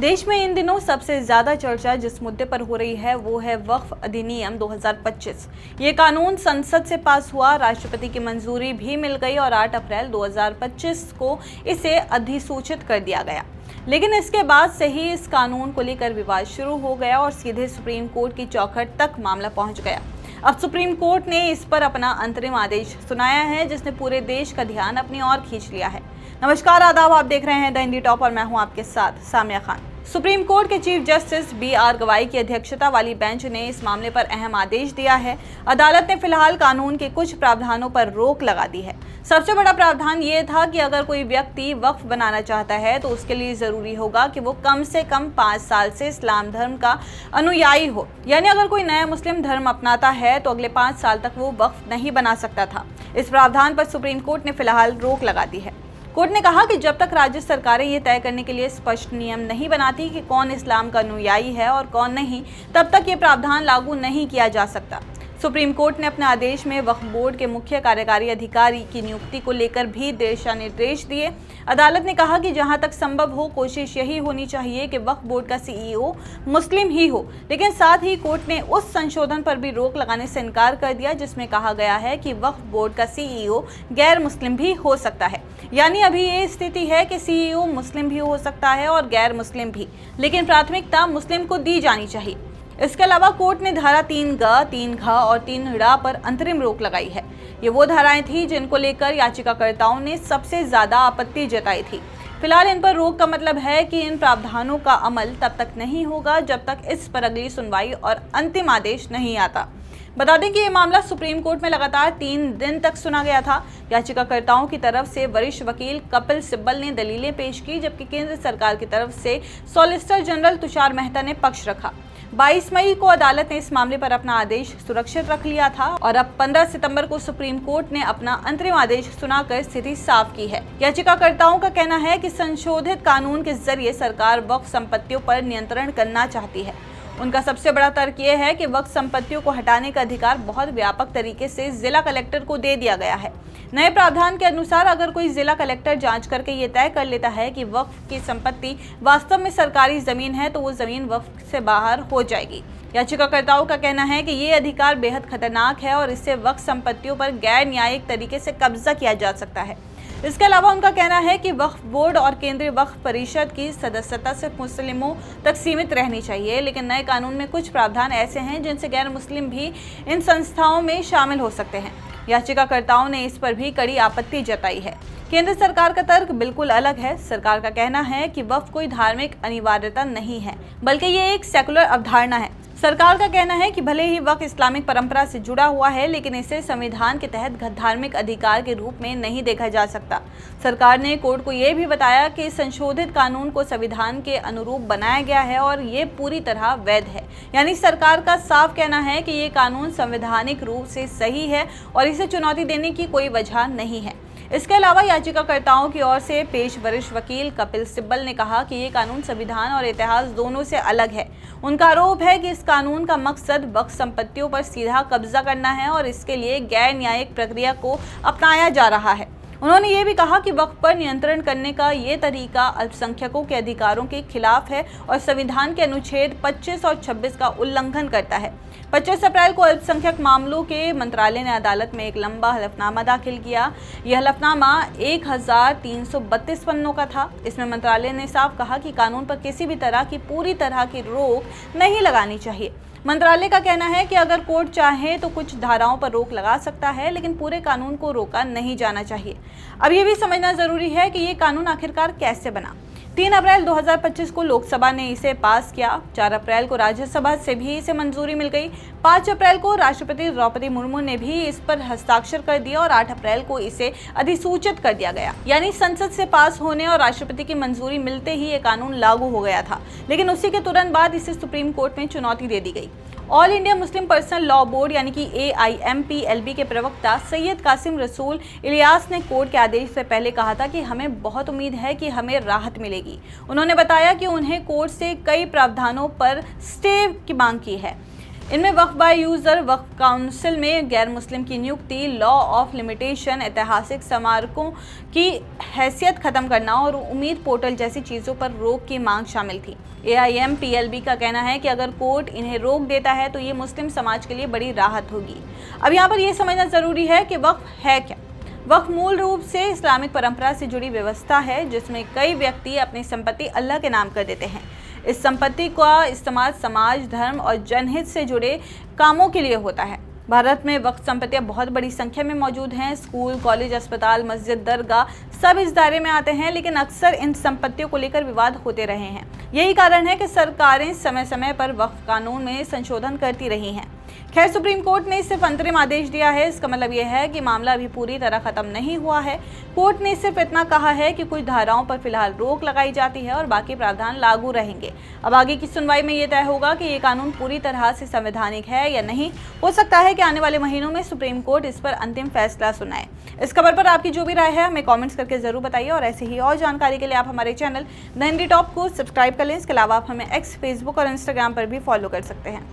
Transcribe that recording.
देश में इन दिनों सबसे ज्यादा चर्चा जिस मुद्दे पर हो रही है वो है वक्फ अधिनियम 2025। ये कानून संसद से पास हुआ, राष्ट्रपति की मंजूरी भी मिल गई और 8 अप्रैल 2025 को इसे अधिसूचित कर दिया गया। लेकिन इसके बाद से ही इस कानून को लेकर विवाद शुरू हो गया और सीधे सुप्रीम कोर्ट की चौखट तक मामला पहुंच गया। अब सुप्रीम कोर्ट ने इस पर अपना अंतरिम आदेश सुनाया है, जिसने पूरे देश का ध्यान अपनी ओर खींच लिया है। नमस्कार, आदाब, आप देख रहे हैं द इंडी टॉप और मैं हूं आपके साथ सामिया खान। सुप्रीम कोर्ट के चीफ जस्टिस BR गवाई की अध्यक्षता वाली बेंच ने इस मामले पर अहम आदेश दिया है। अदालत ने फिलहाल कानून के कुछ प्रावधानों पर रोक लगा दी है। सबसे बड़ा प्रावधान ये था कि अगर कोई व्यक्ति वक्फ बनाना चाहता है तो उसके लिए जरूरी होगा कि वो कम से कम 5 साल से इस्लाम धर्म का अनुयायी हो। यानी अगर कोई नया मुस्लिम धर्म अपनाता है तो अगले 5 साल तक वो वक्फ नहीं बना सकता था। इस प्रावधान पर सुप्रीम कोर्ट ने फिलहाल रोक लगा दी है। कोर्ट ने कहा कि जब तक राज्य सरकारें ये तय करने के लिए स्पष्ट नियम नहीं बनाती कि कौन इस्लाम का अनुयायी है और कौन नहीं, तब तक ये प्रावधान लागू नहीं किया जा सकता। सुप्रीम कोर्ट ने अपने आदेश में वक्फ बोर्ड के मुख्य कार्यकारी अधिकारी की नियुक्ति को लेकर भी दिशा निर्देश दिए। अदालत ने कहा कि जहां तक संभव हो कोशिश यही होनी चाहिए कि वक्फ बोर्ड का CEO मुस्लिम ही हो, लेकिन साथ ही कोर्ट ने उस संशोधन पर भी रोक लगाने से इनकार कर दिया जिसमें कहा गया है कि वक्फ बोर्ड का CEO गैर मुस्लिम भी हो सकता है। यानी अभी ये स्थिति है कि CEO मुस्लिम भी हो सकता है और गैर मुस्लिम भी, लेकिन प्राथमिकता मुस्लिम को दी जानी चाहिए। इसके अलावा कोर्ट ने धारा 3G, 3G और 3ड़ पर अंतरिम रोक लगाई है। ये वो धाराएं थी जिनको लेकर याचिकाकर्ताओं ने सबसे ज्यादा आपत्ति जताई थी। फिलहाल इन पर रोक का मतलब है कि इन प्रावधानों का अमल तब तक नहीं होगा जब तक इस पर अगली सुनवाई और अंतिम आदेश नहीं आता। बता दें कि ये मामला सुप्रीम कोर्ट में लगातार 3 दिन तक सुना गया था। याचिकाकर्ताओं की तरफ से वरिष्ठ वकील कपिल सिब्बल ने दलीलें पेश की, जबकि केंद्र सरकार की तरफ से सॉलिसिटर जनरल तुषार मेहता ने पक्ष रखा। 22 मई को अदालत ने इस मामले पर अपना आदेश सुरक्षित रख लिया था और अब 15 सितंबर को सुप्रीम कोर्ट ने अपना अंतरिम आदेश सुनाकर स्थिति साफ की है। याचिकाकर्ताओं का कहना है कि संशोधित कानून के जरिए सरकार वक्फ संपत्तियों पर नियंत्रण करना चाहती है। उनका सबसे बड़ा तर्क यह है कि वक्फ संपत्तियों को हटाने का अधिकार बहुत व्यापक तरीके से जिला कलेक्टर को दे दिया गया है। नए प्रावधान के अनुसार अगर कोई जिला कलेक्टर जांच करके ये तय कर लेता है कि वक्फ की संपत्ति वास्तव में सरकारी जमीन है तो वो जमीन वक्फ से बाहर हो जाएगी। याचिकाकर्ताओं का कहना है कि ये अधिकार बेहद खतरनाक है और इससे वक्फ संपत्तियों पर गैर न्यायिक तरीके से कब्जा किया जा सकता है। इसके अलावा उनका कहना है कि वक्फ बोर्ड और केंद्रीय वक्फ परिषद की सदस्यता सिर्फ मुस्लिमों तक सीमित रहनी चाहिए, लेकिन नए कानून में कुछ प्रावधान ऐसे हैं जिनसे गैर मुस्लिम भी इन संस्थाओं में शामिल हो सकते हैं। याचिकाकर्ताओं ने इस पर भी कड़ी आपत्ति जताई है। केंद्र सरकार का तर्क बिल्कुल अलग है। सरकार का कहना है कि वक्फ कोई धार्मिक अनिवार्यता नहीं है, बल्कि ये एक सेकुलर अवधारणा है। सरकार का कहना है कि भले ही वक्फ इस्लामिक परंपरा से जुड़ा हुआ है, लेकिन इसे संविधान के तहत धार्मिक अधिकार के रूप में नहीं देखा जा सकता। सरकार ने कोर्ट को यह भी बताया कि संशोधित कानून को संविधान के अनुरूप बनाया गया है और ये पूरी तरह वैध है। यानी सरकार का साफ कहना है कि ये कानून संवैधानिक रूप से सही है और इसे चुनौती देने की कोई वजह नहीं है। इसके अलावा याचिकाकर्ताओं की ओर से पेश वरिष्ठ वकील कपिल सिब्बल ने कहा कि ये कानून संविधान और इतिहास दोनों से अलग है। उनका आरोप है कि इस कानून का मकसद वक्फ संपत्तियों पर सीधा कब्जा करना है और इसके लिए गैर न्यायिक प्रक्रिया को अपनाया जा रहा है। उन्होंने ये भी कहा कि वक्फ पर नियंत्रण करने का ये तरीका अल्पसंख्यकों के अधिकारों के खिलाफ है और संविधान के अनुच्छेद 25 और 26 का उल्लंघन करता है। 25 अप्रैल को अल्पसंख्यक मामलों के मंत्रालय ने अदालत में एक लंबा हलफनामा दाखिल किया। यह हलफनामा 1332 पन्नों का था। इसमें मंत्रालय ने साफ कहा कि कानून पर किसी भी तरह की पूरी तरह की रोक नहीं लगानी चाहिए। मंत्रालय का कहना है कि अगर कोर्ट चाहे तो कुछ धाराओं पर रोक लगा सकता है, लेकिन पूरे कानून को रोका नहीं जाना चाहिए। अब ये भी समझना जरूरी है कि ये कानून आखिरकार कैसे बना। 3 अप्रैल 2025 को लोकसभा ने इसे पास किया। 4 अप्रैल को राज्यसभा से भी इसे मंजूरी मिल गई। 5 अप्रैल को राष्ट्रपति द्रौपदी मुर्मू ने भी इस पर हस्ताक्षर कर दिया और 8 अप्रैल को इसे अधिसूचित कर दिया गया। यानी संसद से पास होने और राष्ट्रपति की मंजूरी मिलते ही ये कानून लागू हो गया था, लेकिन उसी के तुरंत बाद इसे सुप्रीम कोर्ट में चुनौती दे दी गई। All India Muslim personal law board यानी कि AIMPLB के प्रवक्ता सैयद कासिम रसूल इलियास ने कोर्ट के आदेश से पहले कहा था कि हमें बहुत उम्मीद है कि हमें राहत मिलेगी। उन्होंने बताया कि उन्हें कोर्ट से कई प्रावधानों पर स्टे की मांग की है। इनमें वक्फ बाय यूजर, वक्फ काउंसिल में गैर मुस्लिम की नियुक्ति, लॉ ऑफ लिमिटेशन, ऐतिहासिक स्मारकों की हैसियत खत्म करना और उम्मीद पोर्टल जैसी चीज़ों पर रोक की मांग शामिल थी। AIMPLB का कहना है कि अगर कोर्ट इन्हें रोक देता है तो ये मुस्लिम समाज के लिए बड़ी राहत होगी। अब यहाँ पर यह समझना जरूरी है कि वक्फ है क्या। वक्फ मूल रूप से इस्लामिक परंपरा से जुड़ी व्यवस्था है जिसमें कई व्यक्ति अपनी संपत्ति अल्लाह के नाम कर देते हैं। इस संपत्ति का इस्तेमाल समाज, धर्म और जनहित से जुड़े कामों के लिए होता है। भारत में वक्फ संपत्तियां बहुत बड़ी संख्या में मौजूद हैं। स्कूल, कॉलेज, अस्पताल, मस्जिद, दरगाह सब इस दायरे में आते हैं, लेकिन अक्सर इन संपत्तियों को लेकर विवाद होते रहे हैं। यही कारण है कि सरकारें समय समय पर वक्फ कानून में संशोधन करती रही हैं। खैर, सुप्रीम कोर्ट ने सिर्फ अंतरिम आदेश दिया है। इसका मतलब यह है कि मामला अभी पूरी तरह खत्म नहीं हुआ है। कोर्ट ने सिर्फ इतना कहा है कि कुछ धाराओं पर फिलहाल रोक लगाई जाती है और बाकी प्रावधान लागू रहेंगे। अब आगे की सुनवाई में यह तय होगा कि ये कानून पूरी तरह से संवैधानिक है या नहीं। हो सकता है कि आने वाले महीनों में सुप्रीम कोर्ट इस पर अंतिम फैसला सुनाए। इस खबर पर आपकी जो भी राय है हमें कॉमेंट्स करके जरूर बताइए और ऐसे ही और जानकारी के लिए आप हमारे चैनल द हिंदी टॉप को सब्सक्राइब कर लें। इसके अलावा आप हमें एक्स, फेसबुक और इंस्टाग्राम पर भी फॉलो कर सकते हैं।